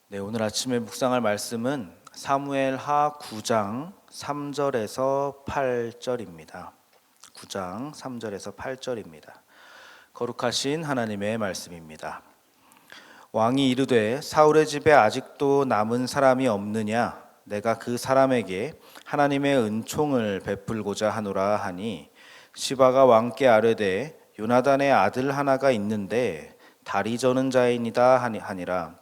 네, 오늘 아침에 묵상할 말씀은 사무엘하 9장 3절에서 8절입니다. 9장 3절에서 8절입니다. 거룩하신 하나님의 말씀입니다. 왕이 이르되 사울의 집에 아직도 남은 사람이 없느냐? 내가 그 사람에게 하나님의 은총을 베풀고자 하노라 하니 시바가 왕께 아뢰되 요나단의 아들 하나가 있는데 다리 저는 자이니다 하니라.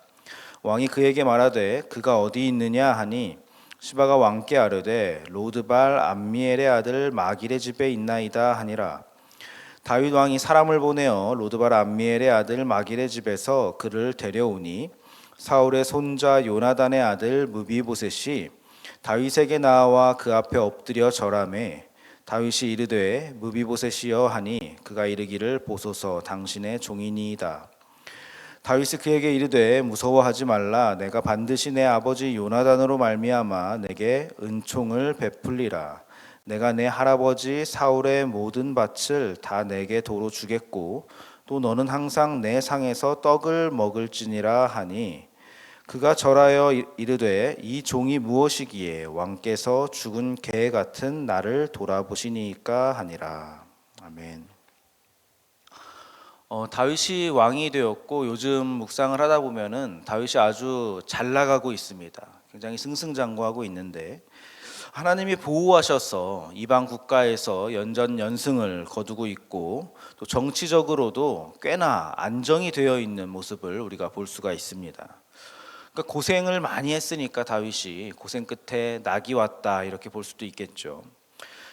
왕이 그에게 말하되 그가 어디 있느냐 하니 시바가 왕께 아뢰되 로드발 암미엘의 아들 마길의 집에 있나이다 하니라. 다윗 왕이 사람을 보내어 로드발 암미엘의 아들 마길의 집에서 그를 데려오니 사울의 손자 요나단의 아들 무비보셋이 다윗에게 나와 그 앞에 엎드려 절하매 다윗이 이르되 무비보셋이여 하니 그가 이르기를 보소서 당신의 종이니이다. 다윗이 그에게 이르되 무서워하지 말라. 내가 반드시 내 아버지 요나단으로 말미암아 내게 은총을 베풀리라. 내가 내 할아버지 사울의 모든 밭을 다 내게 도로 주겠고 또 너는 항상 내 상에서 떡을 먹을지니라 하니 그가 절하여 이르되 이 종이 무엇이기에 왕께서 죽은 개 같은 나를 돌아보시니까 하니라. 아멘. 다윗이 왕이 되었고 요즘 묵상을 하다 보면은 다윗이 아주 잘 나가고 있습니다. 굉장히 승승장구하고 있는데 하나님이 보호하셔서 이방 국가에서 연전연승을 거두고 있고 또 정치적으로도 꽤나 안정이 되어 있는 모습을 우리가 볼 수가 있습니다. 그러니까 고생을 많이 했으니까 다윗이 고생 끝에 낙이 왔다 이렇게 볼 수도 있겠죠.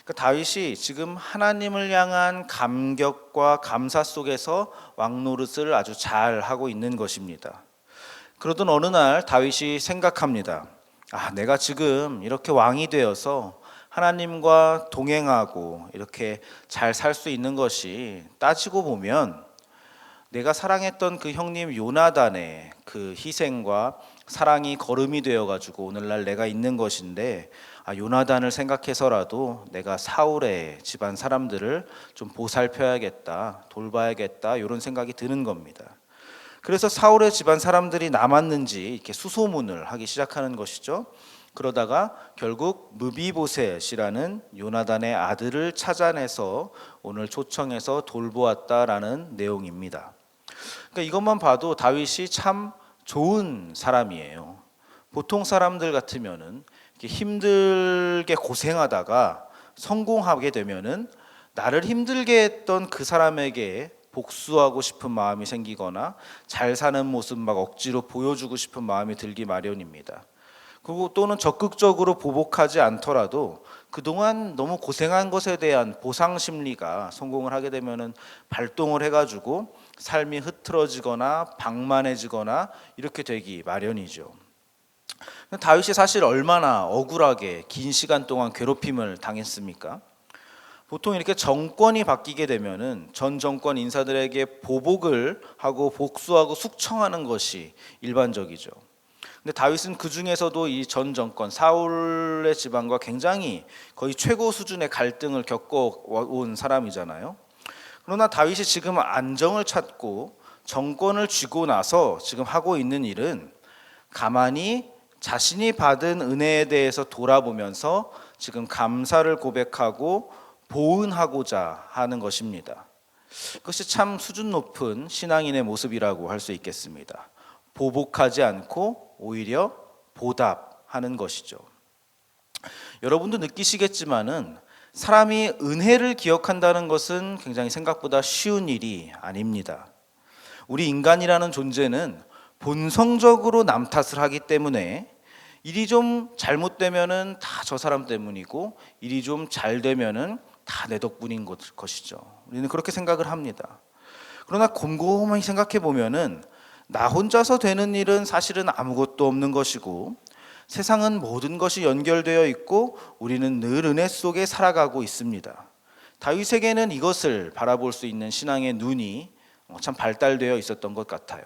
그러니까 다윗이 지금 하나님을 향한 감격과 감사 속에서 왕노릇을 아주 잘 하고 있는 것입니다. 그러던 어느 날 다윗이 생각합니다. 내가 지금 이렇게 왕이 되어서 하나님과 동행하고 이렇게 잘 살 수 있는 것이 따지고 보면 내가 사랑했던 그 형님 요나단의 그 희생과 사랑이 거름이 되어가지고 오늘날 내가 있는 것인데 요나단을 생각해서라도 내가 사울의 집안 사람들을 좀 보살펴야겠다, 돌봐야겠다 이런 생각이 드는 겁니다. 그래서 사울의 집안 사람들이 남았는지 이렇게 수소문을 하기 시작하는 것이죠. 그러다가 결국 무비보셋이라는 요나단의 아들을 찾아내서 오늘 초청해서 돌보았다라는 내용입니다. 그러니까 이것만 봐도 다윗이 참 좋은 사람이에요. 보통 사람들 같으면은 힘들게 고생하다가 성공하게 되면은 나를 힘들게 했던 그 사람에게 복수하고 싶은 마음이 생기거나 잘 사는 모습 막 억지로 보여주고 싶은 마음이 들기 마련입니다. 그리고 또는 적극적으로 보복하지 않더라도 그동안 너무 고생한 것에 대한 보상 심리가 성공을 하게 되면은 발동을 해가지고 삶이 흐트러지거나 방만해지거나 이렇게 되기 마련이죠. 다윗이 사실 얼마나 억울하게 긴 시간 동안 괴롭힘을 당했습니까? 보통 이렇게 정권이 바뀌게 되면은 전 정권 인사들에게 보복을 하고 복수하고 숙청하는 것이 일반적이죠. 근데 다윗은 그 중에서도 이 전 정권 사울의 집안과 굉장히 거의 최고 수준의 갈등을 겪어온 사람이잖아요. 그러나 다윗이 지금 안정을 찾고 정권을 쥐고 나서 지금 하고 있는 일은 가만히 자신이 받은 은혜에 대해서 돌아보면서 지금 감사를 고백하고 보은하고자 하는 것입니다. 그것이 참 수준 높은 신앙인의 모습이라고 할 수 있겠습니다. 보복하지 않고 오히려 보답하는 것이죠. 여러분도 느끼시겠지만은 사람이 은혜를 기억한다는 것은 굉장히 생각보다 쉬운 일이 아닙니다. 우리 인간이라는 존재는 본성적으로 남 탓을 하기 때문에 일이 좀 잘못되면은 다 저 사람 때문이고 일이 좀 잘 되면은 다 내 덕분인 것이죠. 우리는 그렇게 생각을 합니다. 그러나 곰곰이 생각해 보면은 나 혼자서 되는 일은 사실은 아무것도 없는 것이고 세상은 모든 것이 연결되어 있고 우리는 늘 은혜 속에 살아가고 있습니다. 다윗에게는 이것을 바라볼 수 있는 신앙의 눈이 참 발달되어 있었던 것 같아요.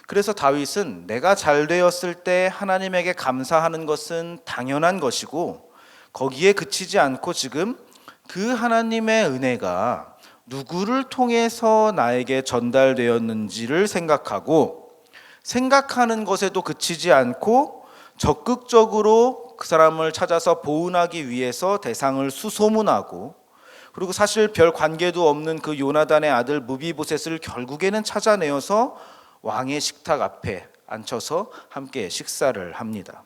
그래서 다윗은 내가 잘 되었을 때 하나님에게 감사하는 것은 당연한 것이고 거기에 그치지 않고 지금 그 하나님의 은혜가 누구를 통해서 나에게 전달되었는지를 생각하고 생각하는 것에도 그치지 않고 적극적으로 그 사람을 찾아서 보훈하기 위해서 대상을 수소문하고, 그리고 사실 별 관계도 없는 그 요나단의 아들 무비보셋을 결국에는 찾아내어서 왕의 식탁 앞에 앉혀서 함께 식사를 합니다.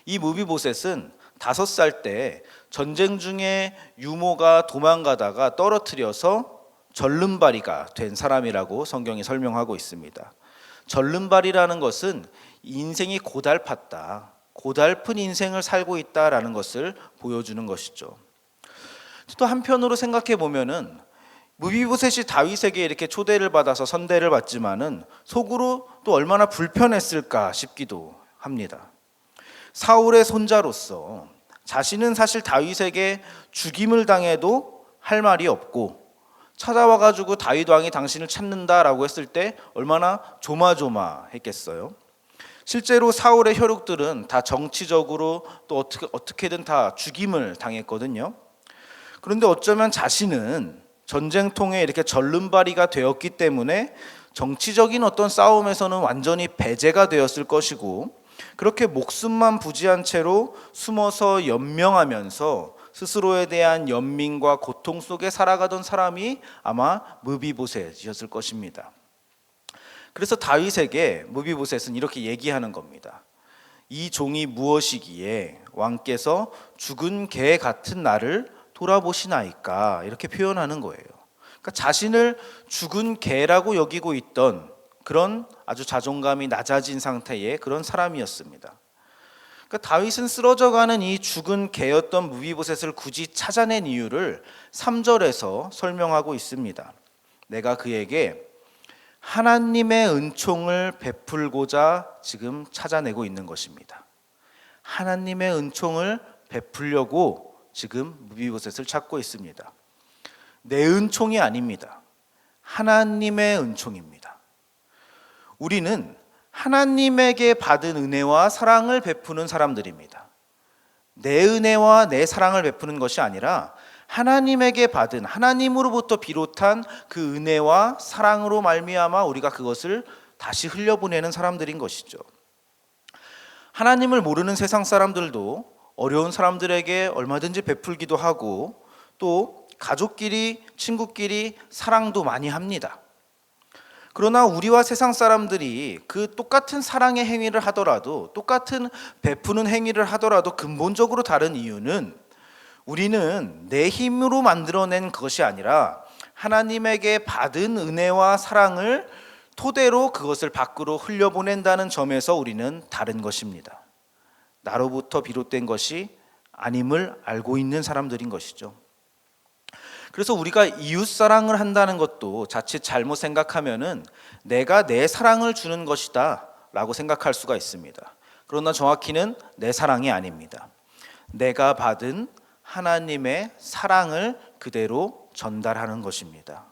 이 무비보셋은 5살 때 전쟁 중에 유모가 도망가다가 떨어뜨려서 절름발이가 된 사람이라고 성경이 설명하고 있습니다. 절름발이라는 것은 인생이 고달팠다, 고달픈 인생을 살고 있다라는 것을 보여주는 것이죠. 또 한편으로 생각해 보면은 무비보셋이 다윗에게 이렇게 초대를 받아서 선대를 받지만은 속으로 또 얼마나 불편했을까 싶기도 합니다. 사울의 손자로서 자신은 사실 다윗에게 죽임을 당해도 할 말이 없고, 찾아와 가지고 다윗 왕이 당신을 찾는다라고 했을 때 얼마나 조마조마했겠어요. 실제로 사울의 혈육들은 다 정치적으로 또 어떻게든 다 죽임을 당했거든요. 그런데 어쩌면 자신은 전쟁통에 이렇게 절름발이가 되었기 때문에 정치적인 어떤 싸움에서는 완전히 배제가 되었을 것이고, 그렇게 목숨만 부지한 채로 숨어서 연명하면서 스스로에 대한 연민과 고통 속에 살아가던 사람이 아마 무비보셋이었을 것입니다. 그래서 다윗에게 무비보셋은 이렇게 얘기하는 겁니다. 이 종이 무엇이기에 왕께서 죽은 개 같은 나를 돌아보시나이까, 이렇게 표현하는 거예요. 그러니까 자신을 죽은 개라고 여기고 있던 그런 아주 자존감이 낮아진 상태의 그런 사람이었습니다. 그러니까 다윗은 쓰러져가는 이 죽은 개였던 무비보셋을 굳이 찾아낸 이유를 3절에서 설명하고 있습니다. 내가 그에게 하나님의 은총을 베풀고자 지금 찾아내고 있는 것입니다. 하나님의 은총을 베풀려고 지금 무비보셋을 찾고 있습니다. 내 은총이 아닙니다. 하나님의 은총입니다. 우리는 하나님에게 받은 은혜와 사랑을 베푸는 사람들입니다. 내 은혜와 내 사랑을 베푸는 것이 아니라 하나님에게 받은, 하나님으로부터 비롯한 그 은혜와 사랑으로 말미암아 우리가 그것을 다시 흘려보내는 사람들인 것이죠. 하나님을 모르는 세상 사람들도 어려운 사람들에게 얼마든지 베풀기도 하고, 또 가족끼리, 친구끼리 사랑도 많이 합니다. 그러나 우리와 세상 사람들이 그 똑같은 사랑의 행위를 하더라도, 똑같은 베푸는 행위를 하더라도 근본적으로 다른 이유는, 우리는 내 힘으로 만들어낸 것이 아니라 하나님에게 받은 은혜와 사랑을 토대로 그것을 밖으로 흘려보낸다는 점에서 우리는 다른 것입니다. 나로부터 비롯된 것이 아님을 알고 있는 사람들인 것이죠. 그래서 우리가 이웃 사랑을 한다는 것도 자칫 잘못 생각하면은 내가 내 사랑을 주는 것이다 라고 생각할 수가 있습니다. 그러나 정확히는 내 사랑이 아닙니다. 내가 받은 하나님의 사랑을 그대로 전달하는 것입니다.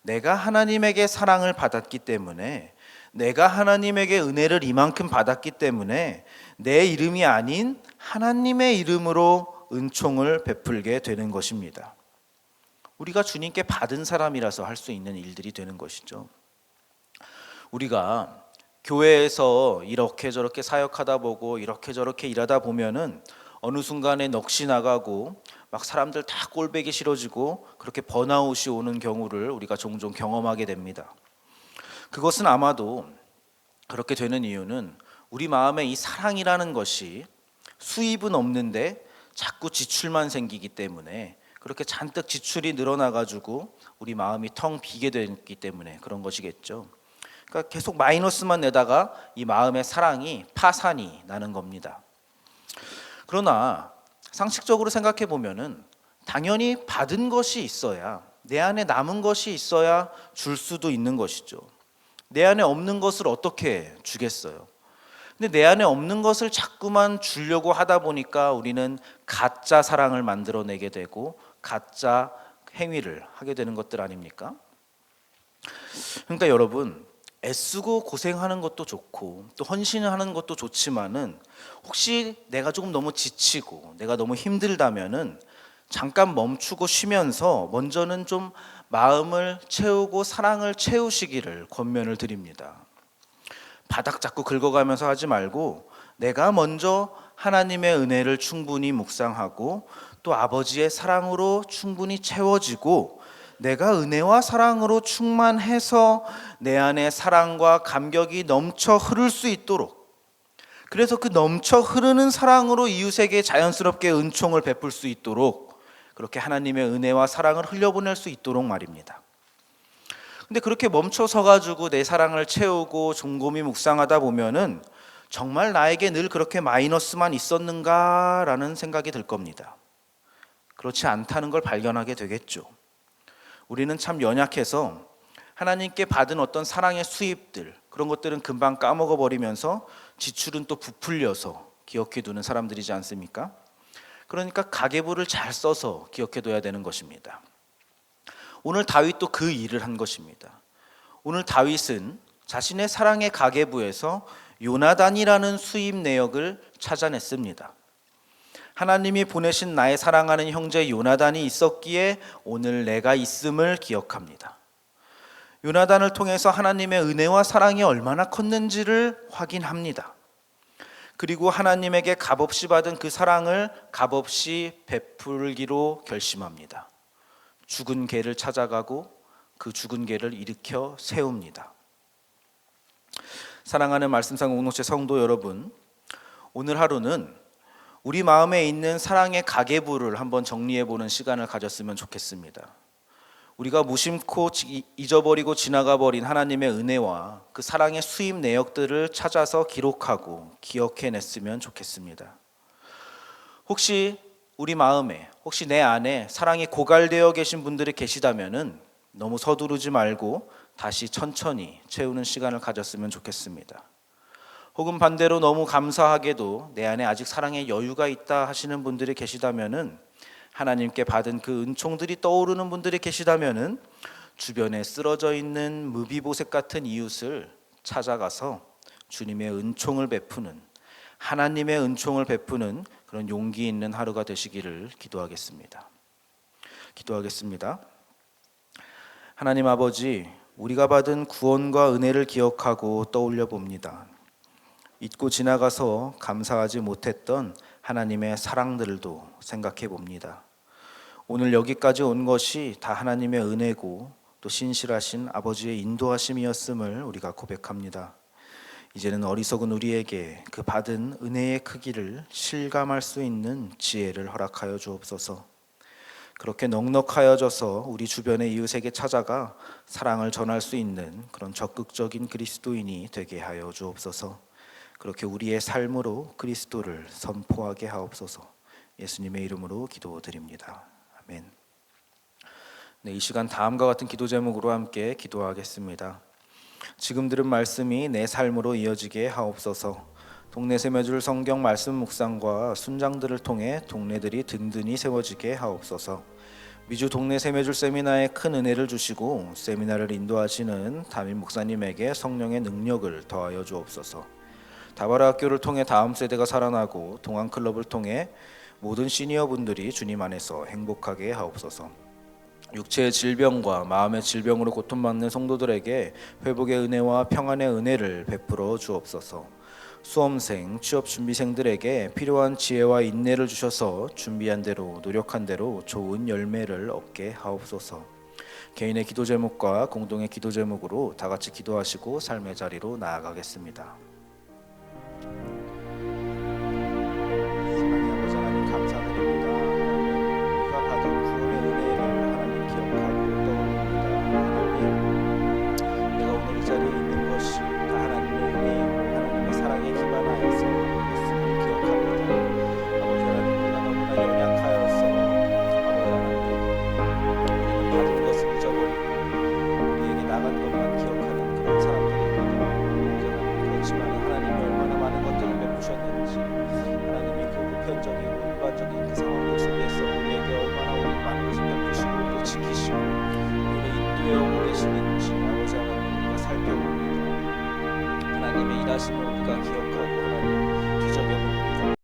내가 하나님에게 사랑을 받았기 때문에, 내가 하나님에게 은혜를 이만큼 받았기 때문에 내 이름이 아닌 하나님의 이름으로 은총을 베풀게 되는 것입니다. 우리가 주님께 받은 사람이라서 할 수 있는 일들이 되는 것이죠. 우리가 교회에서 이렇게 저렇게 사역하다 보고 이렇게 저렇게 일하다 보면은 어느 순간에 넋이 나가고 막 사람들 다 꼴보기 싫어지고 그렇게 번아웃이 오는 경우를 우리가 종종 경험하게 됩니다. 그것은 아마도 그렇게 되는 이유는 우리 마음에 이 사랑이라는 것이 수입은 없는데 자꾸 지출만 생기기 때문에, 그렇게 잔뜩 지출이 늘어나가지고 우리 마음이 텅 비게 됐기 때문에 그런 것이겠죠. 그러니까 계속 마이너스만 내다가 이 마음의 사랑이 파산이 나는 겁니다. 그러나 상식적으로 생각해 보면은 당연히 받은 것이 있어야, 내 안에 남은 것이 있어야 줄 수도 있는 것이죠. 내 안에 없는 것을 어떻게 주겠어요? 근데 내 안에 없는 것을 자꾸만 주려고 하다 보니까 우리는 가짜 사랑을 만들어내게 되고 가짜 행위를 하게 되는 것들 아닙니까? 그러니까 여러분, 애쓰고 고생하는 것도 좋고 또 헌신하는 것도 좋지만은 혹시 내가 조금 너무 지치고 내가 너무 힘들다면은 잠깐 멈추고 쉬면서 먼저는 좀 마음을 채우고 사랑을 채우시기를 권면을 드립니다. 바닥 자꾸 긁어가면서 하지 말고 내가 먼저 하나님의 은혜를 충분히 묵상하고 또 아버지의 사랑으로 충분히 채워지고 내가 은혜와 사랑으로 충만해서 내 안에 사랑과 감격이 넘쳐 흐를 수 있도록, 그래서 그 넘쳐 흐르는 사랑으로 이웃에게 자연스럽게 은총을 베풀 수 있도록 그렇게 하나님의 은혜와 사랑을 흘려보낼 수 있도록 말입니다. 근데 그렇게 멈춰서 가지고 내 사랑을 채우고 곰곰이 묵상하다 보면은 정말 나에게 늘 그렇게 마이너스만 있었는가라는 생각이 들 겁니다. 그렇지 않다는 걸 발견하게 되겠죠. 우리는 참 연약해서 하나님께 받은 어떤 사랑의 수입들, 그런 것들은 금방 까먹어 버리면서 지출은 또 부풀려서 기억해 두는 사람들이지 않습니까? 그러니까 가계부를 잘 써서 기억해 둬야 되는 것입니다. 오늘 다윗도 그 일을 한 것입니다. 오늘 다윗은 자신의 사랑의 가계부에서 요나단이라는 수입 내역을 찾아냈습니다. 하나님이 보내신 나의 사랑하는 형제 요나단이 있었기에 오늘 내가 있음을 기억합니다. 요나단을 통해서 하나님의 은혜와 사랑이 얼마나 컸는지를 확인합니다. 그리고 하나님에게 값없이 받은 그 사랑을 값없이 베풀기로 결심합니다. 죽은 개를 찾아가고 그 죽은 개를 일으켜 세웁니다. 사랑하는 말씀상 공동체 성도 여러분, 오늘 하루는 우리 마음에 있는 사랑의 가계부를 한번 정리해보는 시간을 가졌으면 좋겠습니다. 우리가 무심코 잊어버리고 지나가버린 하나님의 은혜와 그 사랑의 수입 내역들을 찾아서 기록하고 기억해냈으면 좋겠습니다. 혹시 우리 마음에, 혹시 내 안에 사랑이 고갈되어 계신 분들이 계시다면은 너무 서두르지 말고 다시 천천히 채우는 시간을 가졌으면 좋겠습니다. 혹은 반대로 너무 감사하게도 내 안에 아직 사랑의 여유가 있다 하시는 분들이 계시다면은, 하나님께 받은 그 은총들이 떠오르는 분들이 계시다면은 주변에 쓰러져 있는 무비보셋 같은 이웃을 찾아가서 주님의 은총을 베푸는, 하나님의 은총을 베푸는 그런 용기 있는 하루가 되시기를 기도하겠습니다. 기도하겠습니다. 하나님 아버지, 우리가 받은 구원과 은혜를 기억하고 떠올려 봅니다. 잊고 지나가서 감사하지 못했던 하나님의 사랑들도 생각해 봅니다. 오늘 여기까지 온 것이 다 하나님의 은혜고 또 신실하신 아버지의 인도하심이었음을 우리가 고백합니다. 이제는 어리석은 우리에게 그 받은 은혜의 크기를 실감할 수 있는 지혜를 허락하여 주옵소서. 그렇게 넉넉하여져서 우리 주변의 이웃에게 찾아가 사랑을 전할 수 있는 그런 적극적인 그리스도인이 되게 하여 주옵소서. 그렇게 우리의 삶으로 그리스도를 선포하게 하옵소서. 예수님의 이름으로 기도드립니다. 아멘. 네, 이 시간 다음과 같은 기도 제목으로 함께 기도하겠습니다. 지금 들은 말씀이 내 삶으로 이어지게 하옵소서. 동네 세며줄 성경 말씀 묵상과 순장들을 통해 동네들이 든든히 세워지게 하옵소서. 미주 동네 세며줄 세미나에 큰 은혜를 주시고 세미나를 인도하시는 담임 목사님에게 성령의 능력을 더하여 주옵소서. 다바라 학교를 통해 다음 세대가 살아나고 동안클럽을 통해 모든 시니어분들이 주님 안에서 행복하게 하옵소서. 육체의 질병과 마음의 질병으로 고통받는 성도들에게 회복의 은혜와 평안의 은혜를 베풀어 주옵소서. 수험생, 취업준비생들에게 필요한 지혜와 인내를 주셔서 준비한 대로 노력한 대로 좋은 열매를 얻게 하옵소서. 개인의 기도 제목과 공동의 기도 제목으로 다 같이 기도하시고 삶의 자리로 나아가겠습니다.